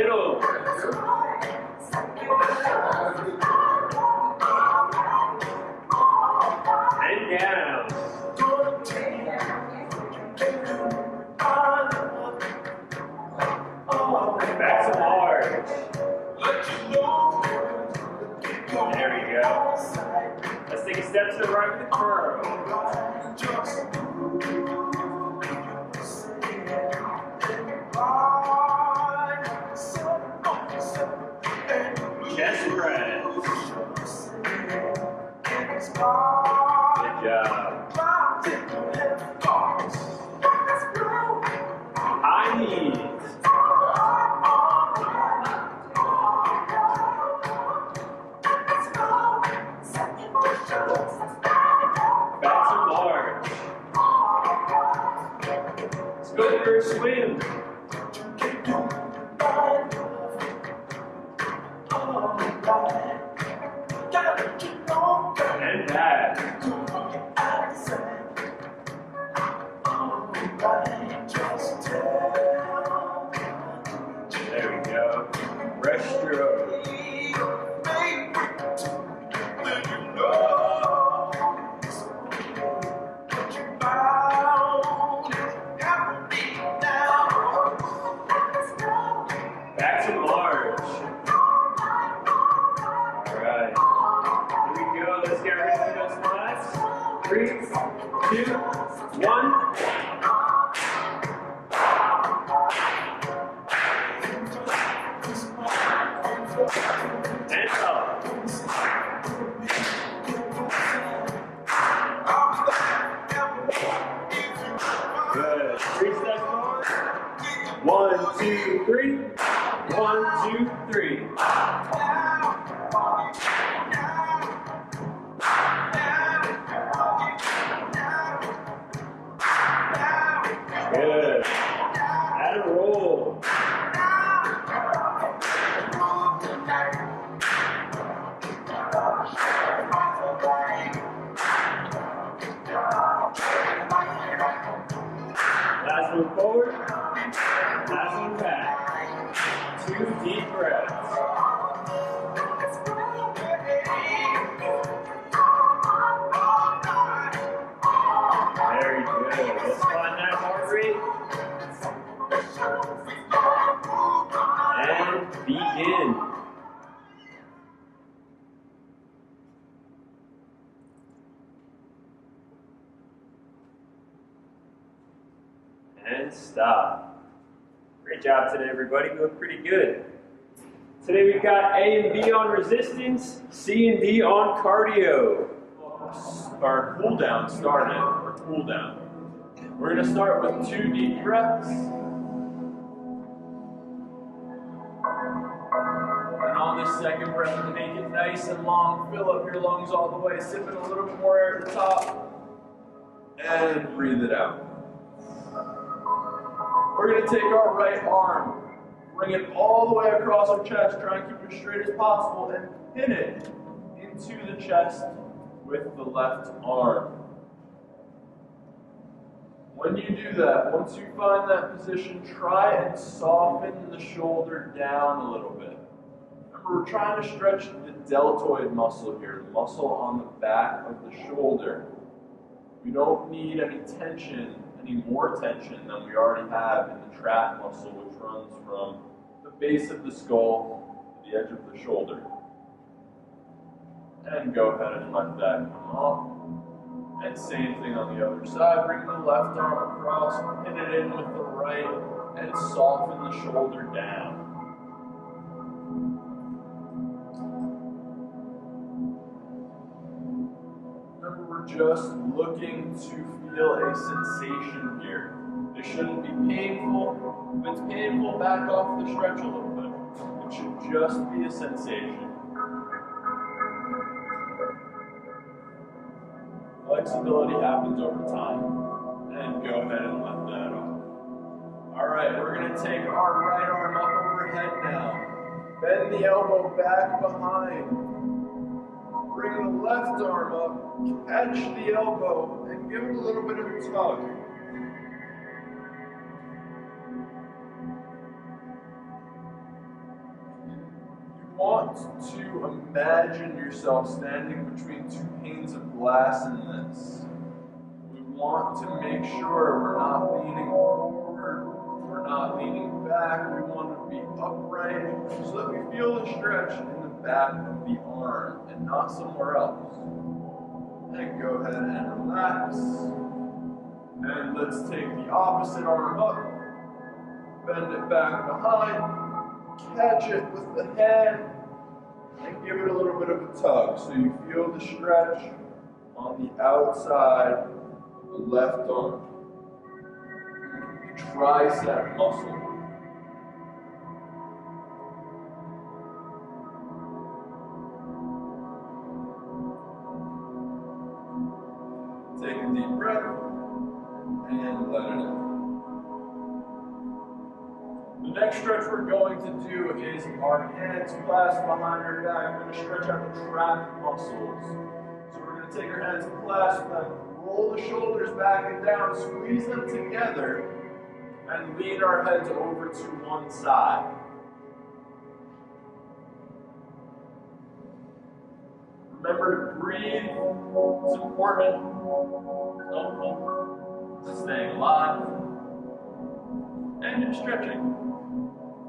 middle. And down. Back to large. There we go. Let's take a step to the right with the curl. Chest press. Good job. High knees. Back to large. Let's go for a swim. And back. There we go. Breaststroke. Back to large. All right. Here we go. Let's get ready for those lats. 3, 2, 1. And up. Good. 3 steps forward. 1, 2, 3. 1, 2, 3. Good. Add a roll. Last one forward. Last one back. 2 deep breaths. Very good. Let's find that heart rate. And begin. And stop. Great job today, everybody. You look pretty good. Today we've got A and B on resistance, C and D on cardio. Our cool down started. Our cool down. We're going to start with 2 deep breaths. And on this second breath, make it nice and long. Fill up your lungs all the way. Sipping a little bit more air at the top. And breathe it out. We're going to take our right arm, bring it all the way across our chest, try and keep it straight as possible, and pin it into the chest with the left arm. When you do that, once you find that position, try and soften the shoulder down a little bit. Remember, we're trying to stretch the deltoid muscle here, the muscle on the back of the shoulder. We don't need any tension, any more tension than we already have in the trap muscle, which runs from the base of the skull to the edge of the shoulder. And go ahead and let that come off. And same thing on the other side. Bring the left arm across, pin it in with the right, and soften the shoulder down. Remember, we're just looking to feel a sensation here. It shouldn't be painful. If it's painful, back off the stretch a little bit. It should just be a sensation. Flexibility happens over time. And go ahead and let that off. Alright, we're going to take our right arm up overhead now. Bend the elbow back behind. Bring the left arm up, catch the elbow, and give it a little bit of a tug. want to imagine yourself standing between two panes of glass in this. We want to make sure we're not leaning forward, we're not leaning back. We want to be upright so that we feel the stretch in the back of the arm and not somewhere else. And go ahead and relax. And let's take the opposite arm up, bend it back behind, catch it with the hand, and give it a little bit of a tug so you feel the stretch on the outside of the left arm. The tricep muscle. Take a deep breath and let it in. The next stretch we're going to do is our hands clasped behind our back. We're going to stretch out the trap muscles. So we're going to take our hands and clasp them, roll the shoulders back and down, squeeze them together, and lean our heads over to one side. Remember to breathe. It's important. Staying alive. And you're stretching.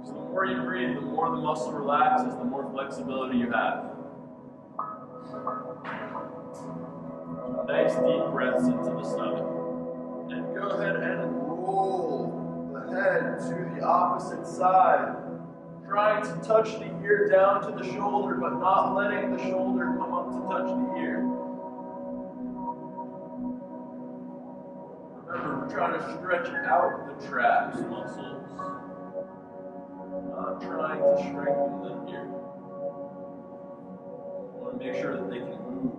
So the more you breathe, the more the muscle relaxes, the more flexibility you have. So nice deep breaths into the stomach. And go ahead and roll the head to the opposite side. Trying to touch the ear down to the shoulder, but not letting the shoulder come up to touch the ear. Remember, we're trying to stretch out the traps muscles. Not trying to strengthen them here. We want to make sure that they can move.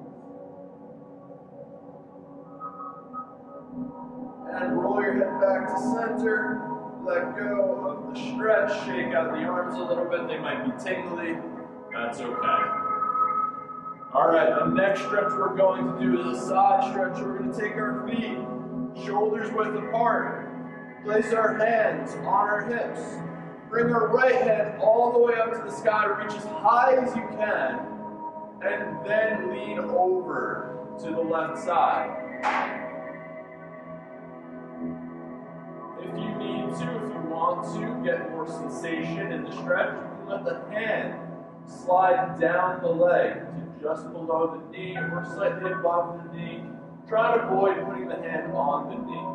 And roll your head back to center. Let go of the stretch. Shake out the arms a little bit. They might be tingly. That's okay. All right, the next stretch we're going to do is a side stretch. We're going to take our feet, shoulders width apart. Place our hands on our hips. Bring our right hand all the way up to the sky. Reach as high as you can. And then lean over to the left side. If you need to, if you want to get more sensation in the stretch, you can let the hand slide down the leg to just below the knee or slightly above the knee. Try to avoid putting the hand on the knee.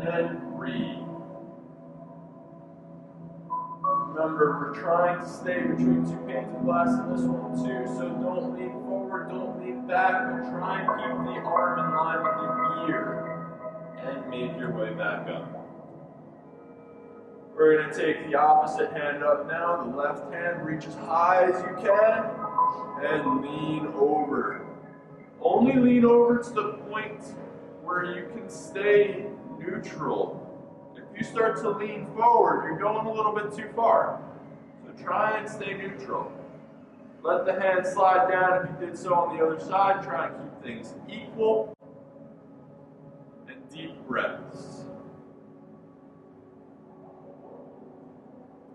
And breathe. Remember, we're trying to stay between two panes of glass in this one too, so don't lean forward, don't lean back, but try and keep the arm in line with the ear. And make your way back up. We're going to take the opposite hand up now. The left hand, reach as high as you can and lean over. Only lean over to the point where you can stay neutral. If you start to lean forward, you're going a little bit too far. So try and stay neutral. Let the hand slide down if you did so on the other side. Try and keep things equal. Deep breaths.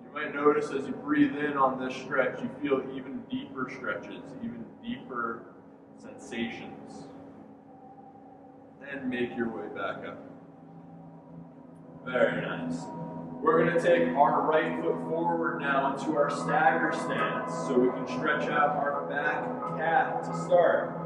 You might notice as you breathe in on this stretch, you feel even deeper stretches, even deeper sensations. And make your way back up. Very nice. We're going to take our right foot forward now into our stagger stance so we can stretch out our back calf to start.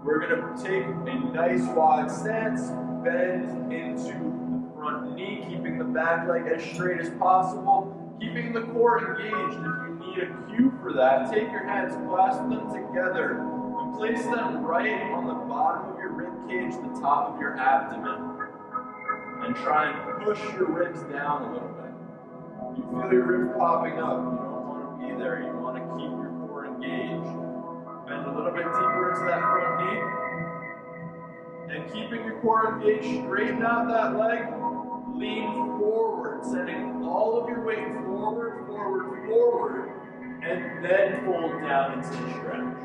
We're going to take a nice wide stance, bend into the front knee, keeping the back leg as straight as possible, keeping the core engaged. If you need a cue for that, take your hands, clasp them together, and place them right on the bottom of your rib cage, the top of your abdomen. And try and push your ribs down a little bit. You feel your ribs popping up. You don't want to be there. You want to keep your core engaged. Bend a little bit deeper into that front knee. And keeping your core engaged, straighten out that leg. Lean forward, sending all of your weight forward, forward, forward. And then pull down into the stretch.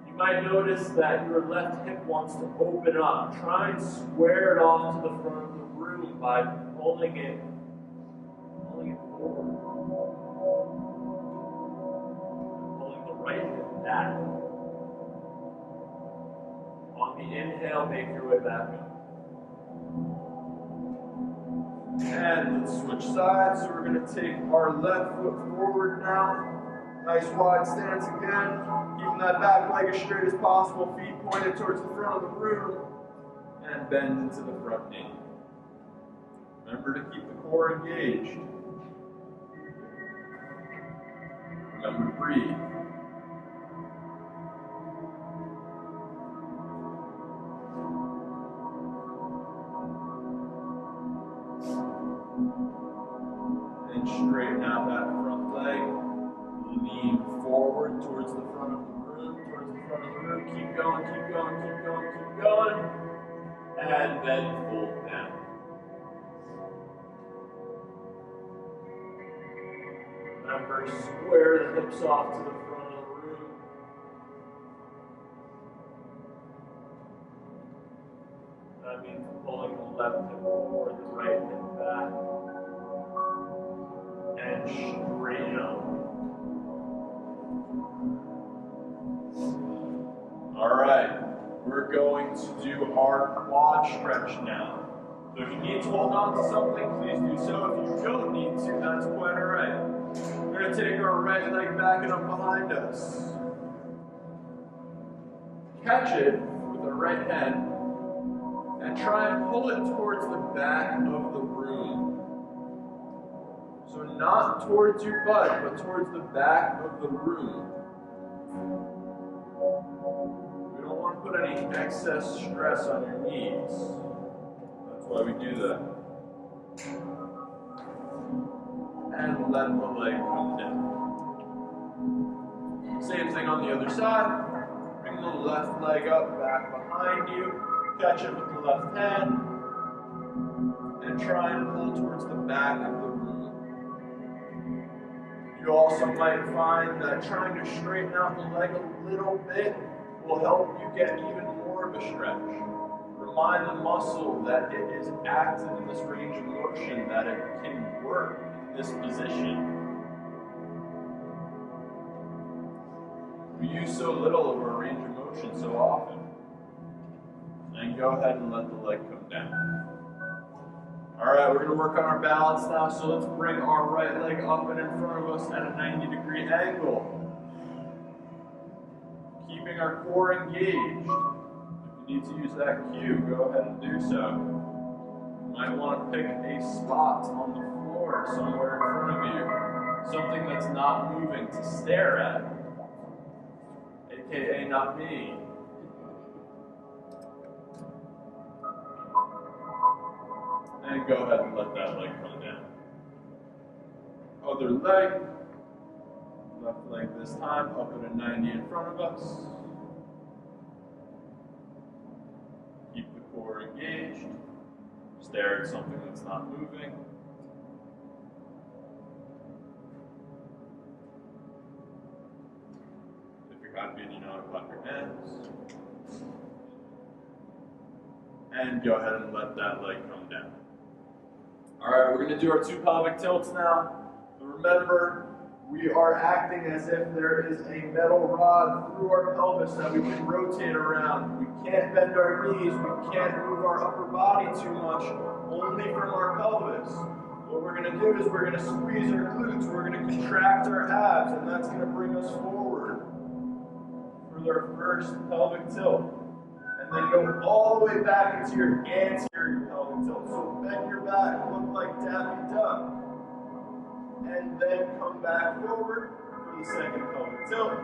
You might notice that your left hip wants to open up. Try and square it off to the front of the room by pulling it pulling it forward. And pulling the right hip back. On the inhale, make your way back up. And let's switch sides. So we're going to take our left foot forward now. Nice wide stance again. Keeping that back leg as straight as possible. Feet pointed towards the front of the room. And bend into the front knee. Remember to keep the core engaged. Remember to breathe. And straighten out that front leg. Lean forward towards the front of the room, Keep going, keep going, keep going, keep going. And then fold down. Remember, square the hips off to the front of the room. That means pulling the left hip forward, the right hip back. And straighten up. All right, we're going to do our quad stretch now. So if you need to hold on to something, please do so. If you don't need to, that's quite all right. We're going to take our right leg back and up behind us. Catch it with our right hand and try and pull it towards the back of the room. So not towards your butt, but towards the back of the room. We don't want to put any excess stress on your knees. That's why we do that. And let the leg come down. Same thing on the other side. Bring the left leg up, back behind you. Catch it with the left hand. And try and pull towards the back of the room. You also might find that trying to straighten out the leg a little bit will help you get even more of a stretch. Remind the muscle that it is active in this range of motion, that it can work in this position. We use so little of our range of motion so often. And go ahead and let the leg come down. All right, we're going to work on our balance now, so let's bring our right leg up and in front of us at a 90-degree angle. Keeping our core engaged. If you need to use that cue, go ahead and do so. You might want to pick a spot on the floor somewhere in front of you. Something that's not moving to stare at. AKA not me. And go ahead and let that leg come down. Other leg. Left leg this time, up at a 90 in front of us. Keep the core engaged. Stare at something that's not moving. If you're happy and you know how to clap your hands. And go ahead and let that leg come down. Alright, we're going to do our 2 pelvic tilts now. But remember, we are acting as if there is a metal rod through our pelvis that we can rotate around. We can't bend our knees, we can't move our upper body too much, only from our pelvis. What we're going to do is we're going to squeeze our glutes, we're going to contract our abs, and that's going to bring us forward for our first pelvic tilt. And then go all the way back into your anterior pelvic tilt. So bend your back, look like Daffy Duck. And then come back forward for the second pelvic tilt.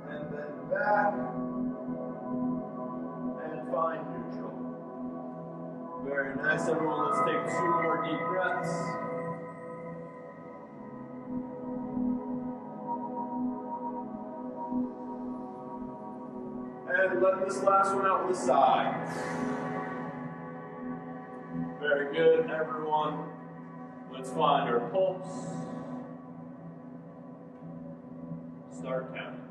And then back. And find neutral. Very nice, everyone. Let's take 2 more deep breaths. And let this last one out with a sigh. Very good, everyone. Let's find our pulse. Start counting.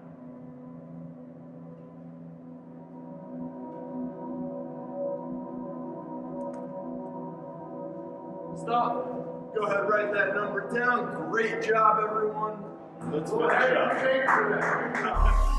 Stop. Go ahead, write that number down. Great job, everyone. Let's finish up.